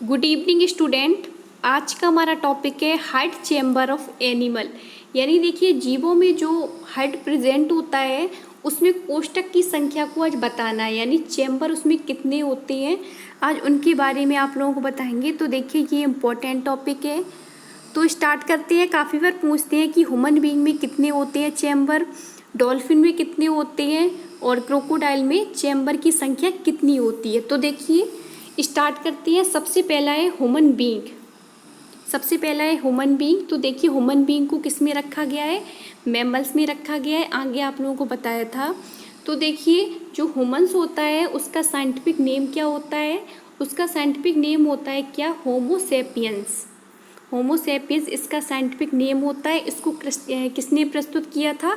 Good evening student. आज का हमारा टॉपिक है हार्ट चैम्बर ऑफ एनिमल। यानी देखिए जीवों में जो हार्ट प्रेजेंट होता है उसमें कोष्ठक की संख्या को आज बताना है, यानी चैम्बर उसमें कितने होते हैं आज उनके बारे में आप लोगों को बताएंगे। तो देखिए ये इम्पोर्टेंट टॉपिक है, तो स्टार्ट करते हैं। काफ़ी बार पूछते हैं कि ह्यूमन बीइंग में कितने होते हैं चैम्बर, डॉल्फिन में कितने होते हैं और क्रोकोडाइल में चैम्बर की संख्या कितनी होती है। तो देखिए स्टार्ट करते हैं। सबसे पहला है ह्यूमन बीइंग। तो देखिए ह्यूमन बीइंग को किस में रखा गया है, मैमल्स में रखा गया है। आगे आप लोगों को बताया था। तो देखिए जो ह्यूमंस होता है उसका साइंटिफिक नेम क्या होता है, उसका साइंटिफिक नेम होता है क्या, होमोसेपियंस। होमोसेपियंस इसका साइंटिफिक नेम होता है। इसको किसने प्रस्तुत किया था,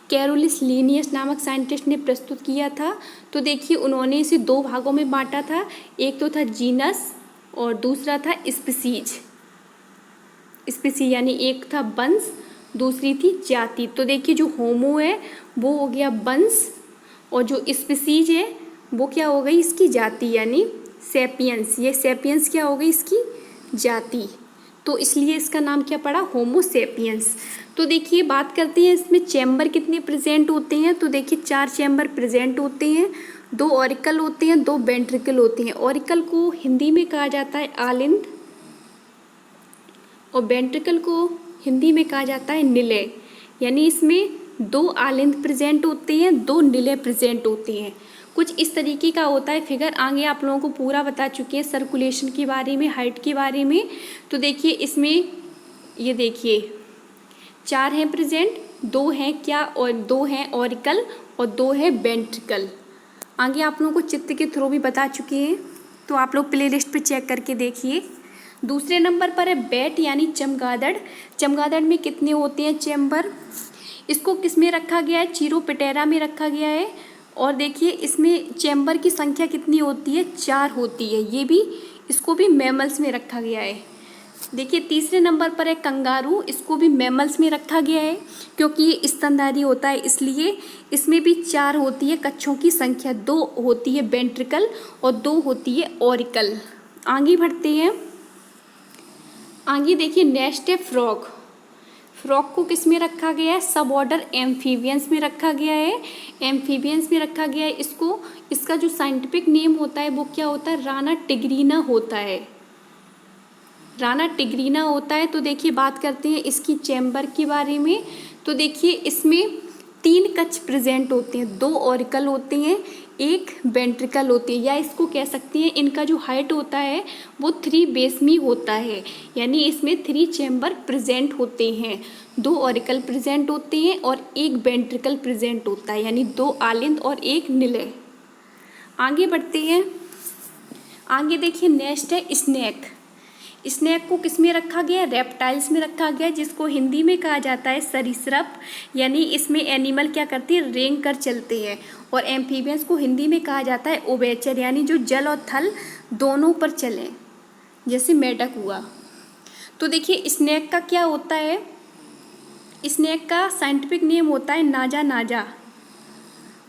कैरोलिस लीनियस नामक साइंटिस्ट ने प्रस्तुत किया था। तो देखिए उन्होंने इसे दो भागों में बांटा था, एक तो था जीनस और दूसरा था स्पीसीज यानी एक था वंश, दूसरी थी जाति। तो देखिए जो होमो है वो हो गया वंश और जो स्पीसीज है वो क्या हो गई, इसकी जाति, यानी सेपियंस। ये सेपियंस क्या हो गई, इसकी जाति। तो इसलिए इसका नाम क्या पड़ा, होमोसेपियंस। तो देखिए बात करते हैं इसमें चैम्बर कितने प्रेजेंट होते हैं। तो देखिए 4 चैम्बर प्रेजेंट होते हैं, 2 ऑरिकल होते हैं, 2 वेंट्रिकल होते हैं। ऑरिकल को हिंदी में कहा जाता है आलिंद और वेंट्रिकल को हिंदी में कहा जाता है निलय। यानी इसमें 2 आलिंद प्रेजेंट होते हैं, 2 निलय प्रेजेंट होते हैं। कुछ इस तरीके का होता है फिगर। आगे आप लोगों को पूरा बता चुके हैं सर्कुलेशन के बारे में, हाइट के बारे में। तो देखिए इसमें ये देखिए 4 हैं प्रेजेंट, 2 हैं क्या, और 2 हैं ऑरिकल और 2 है वेंट्रिकल। आगे आप लोगों को चित्र के थ्रू भी बता चुके हैं, तो आप लोग प्ले लिस्ट पर चेक करके देखिए। दूसरे नंबर पर है बैट यानी चमगादड़। चमगादड़ में कितने होते हैं चैम्बर, इसको किस में रखा गया है, चीरोपिटेरा में रखा गया है। और देखिए इसमें चैम्बर की संख्या कितनी होती है, 4 होती है। ये भी, इसको भी मैमल्स में रखा गया है। देखिए तीसरे नंबर पर है कंगारू। इसको भी मैमल्स में रखा गया है क्योंकि ये स्तनधारी होता है, इसलिए इसमें भी 4 होती है कक्षों की संख्या। 2 होती है वेंट्रिकल और 2 होती है ऑरिकल। आगे बढ़ते हैं। आगे देखिए नेक्स्ट है फ्रॉग। फ्रॉग को किस में रखा गया है, सब ऑर्डर एम्फीबियंस में रखा गया है। एम्फीबियंस में रखा गया है इसको। इसका जो साइंटिफिक नेम होता है वो क्या होता है, राना टिग्रीना होता है। राना टिग्रीना होता है। तो देखिए बात करते हैं इसकी चैम्बर के बारे में। तो देखिए इसमें 3 कक्ष प्रेजेंट होते हैं, 2 ऑरिकल होते हैं, 1 वेंट्रिकल होती है, या इसको कह सकते हैं इनका जो हाइट होता है वो 3 बेसमी होता है। यानी इसमें 3 चैम्बर प्रेजेंट होते हैं, 2 ऑरिकल प्रेजेंट होते हैं और 1 वेंट्रिकल प्रेजेंट होता है, यानी 2 आलिंद और 1 निलय। आगे बढ़ते हैं। आगे देखिए नेक्स्ट है स्नेक। स्नेक को किस में रखा गया है, रेप्टाइल्स में रखा गया है, जिसको हिंदी में कहा जाता है सरीसृप। यानी इसमें एनिमल क्या करते हैं, रेंग कर चलते हैं। और एम्फीबियंस को हिंदी में कहा जाता है उभयचर, यानी जो जल और थल दोनों पर चलें, जैसे मेढक हुआ। तो देखिए स्नेक का क्या होता है, स्नेक का साइंटिफिक नेम होता है नाजा नाजा।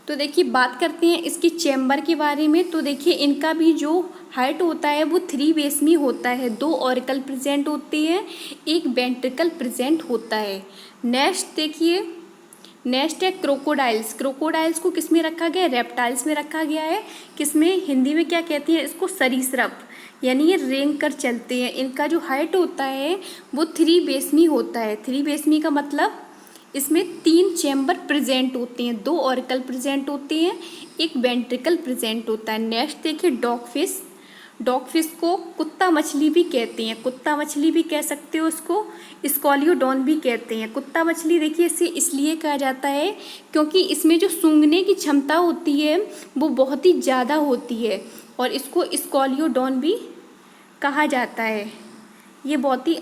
तो देखिए बात करते हैं इसकी चैम्बर के बारे में। तो देखिए इनका भी जो हाइट होता है वो 3 बेसमी होता है, 2 ऑरिकल प्रेजेंट होते हैं, 1 वेंट्रिकल प्रेजेंट होता है। नेक्स्ट देखिए, नेक्स्ट है क्रोकोडाइल्स। क्रोकोडाइल्स को किस में रखा गया है, रेप्टाइल्स में रखा गया है। किस में, हिंदी में क्या कहते हैं इसको, सरीसृप। यानी ये रेंग कर चलते हैं। इनका जो हाइट होता है वो 3 बेसमी होता है। 3 बेसमी का मतलब इसमें 3 चैम्बर प्रेजेंट होते हैं, 2 ऑरिकल प्रेजेंट होते हैं, 1 वेंट्रिकल प्रेजेंट होता है। नेक्स्ट देखिए डॉगफिश। डॉगफिश को कुत्ता मछली भी कहते हैं, कुत्ता मछली भी कह सकते हो, उसको स्कॉलियोडॉन भी कहते हैं। कुत्ता मछली देखिए इसे इसलिए कहा जाता है क्योंकि इसमें जो सूंघने की क्षमता होती है वो बहुत ही ज़्यादा होती है और इसको स्कॉलियोडॉन भी कहा जाता है। ये बहुत ही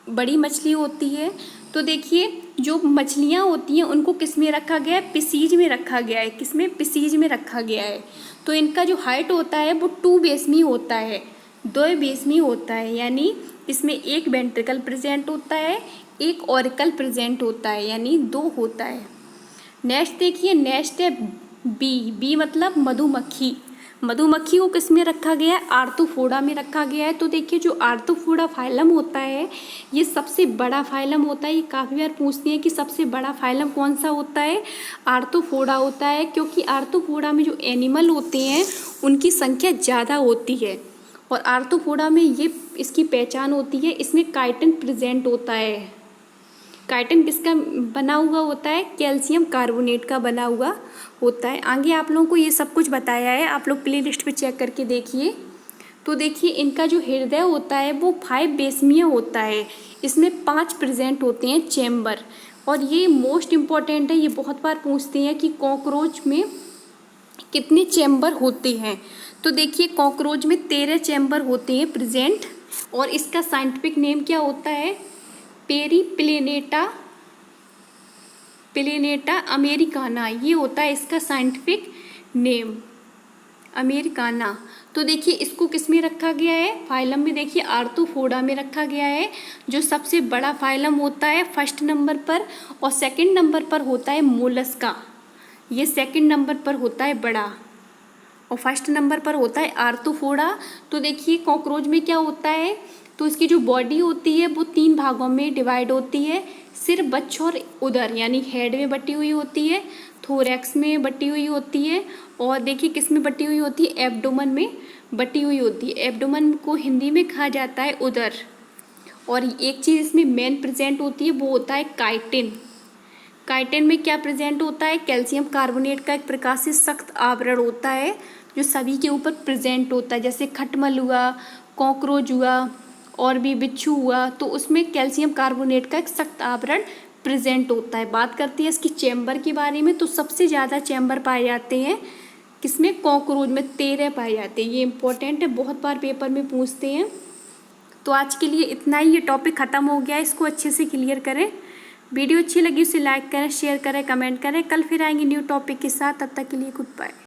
बड़ी मछली होती है। तो देखिए जो मछलियाँ होती हैं उनको किस में रखा गया है, पिसीज में रखा गया है। किस में, पिसीज में रखा गया है। तो इनका जो हाइट होता है वो 2 बेसमी होता है, 2 बेसमी होता है। यानी इसमें 1 वेंट्रिकल प्रेजेंट होता है, 1 ऑरिकल प्रेजेंट होता है, यानी 2 होता है। नेक्स्ट देखिए, नेक्स्ट है बी। बी मतलब मधुमक्खी। मधुमक्खी को किस में रखा गया है? आर्थ्रोपोडा में रखा गया है। तो देखिए जो आर्थ्रोपोडा फाइलम होता है ये सबसे बड़ा फाइलम होता है। ये काफ़ी बार पूछती है कि सबसे बड़ा फाइलम कौन सा होता है? आर्थ्रोपोडा होता है, क्योंकि आर्थ्रोपोडा में जो एनिमल होते हैं उनकी संख्या ज़्यादा होती है। और आर्थ्रोपोडा में ये इसकी पहचान होती है, इसमें काइटिन प्रेजेंट होता है। काइटिन किसका बना हुआ होता है? कैल्शियम कार्बोनेट का बना हुआ होता है। आगे आप लोगों को ये सब कुछ बताया है, आप लोग प्ले लिस्ट पर चेक करके देखिए। तो देखिए इनका जो हृदय होता है वो 5 बेसमीय होता है। इसमें 5 प्रेजेंट होते हैं चैम्बर। और ये मोस्ट इम्पॉर्टेंट है, ये बहुत बार पूछते हैं कि कॉकरोच में कितने चैम्बर होते हैं। तो देखिए कॉकरोच में 13 चैम्बर होते हैं प्रेजेंट। और इसका साइंटिफिक नेम क्या होता है? प्लेनेटा अमेरिकाना, ये होता है इसका साइंटिफिक नेम, अमेरिकाना। तो देखिए इसको किस में रखा गया है? फाइलम में देखिए आर्थ्रोपोडा में रखा गया है, जो सबसे बड़ा फाइलम होता है फर्स्ट नंबर पर। और सेकंड नंबर पर होता है मोलस्का, ये सेकंड नंबर पर होता है बड़ा। और फर्स्ट नंबर पर होता है आर्थ्रोपोडा। तो देखिए कॉकरोच में क्या होता है? तो इसकी जो बॉडी होती है वो 3 भागों में डिवाइड होती है। सिर, बच्चों और उदर यानी हेड में बटी हुई होती है, थोरैक्स में बटी हुई होती है, और देखिए किस में बटी हुई होती है? एब्डोमेन में बटी हुई होती है। एब्डोमेन को हिंदी में कहा जाता है उदर। और एक चीज़ इसमें मेन प्रेजेंट होती है, वो होता है काइटिन। काइटिन में क्या प्रेजेंट होता है? कैल्शियम कार्बोनेट का एक प्रकार से सख्त आवरण होता है जो सभी के ऊपर प्रेजेंट होता है। जैसे खटमल हुआ, कॉकरोच हुआ और भी बिच्छू हुआ, तो उसमें कैल्शियम कार्बोनेट का एक सख्त आवरण प्रेजेंट होता है। बात करते हैं इसकी चैम्बर के बारे में, तो सबसे ज़्यादा चैम्बर पाए जाते हैं किसमें? कॉकरोच में 13 पाए जाते हैं। ये इंपॉर्टेंट है, बहुत बार पेपर में पूछते हैं। तो आज के लिए इतना ही, ये टॉपिक ख़त्म हो गया, इसको अच्छे से क्लियर करें। वीडियो अच्छी लगी उसे लाइक करें, शेयर करें, कमेंट करें। कल फिर आएंगे न्यू टॉपिक के साथ, तब तक के लिए गुड बाय।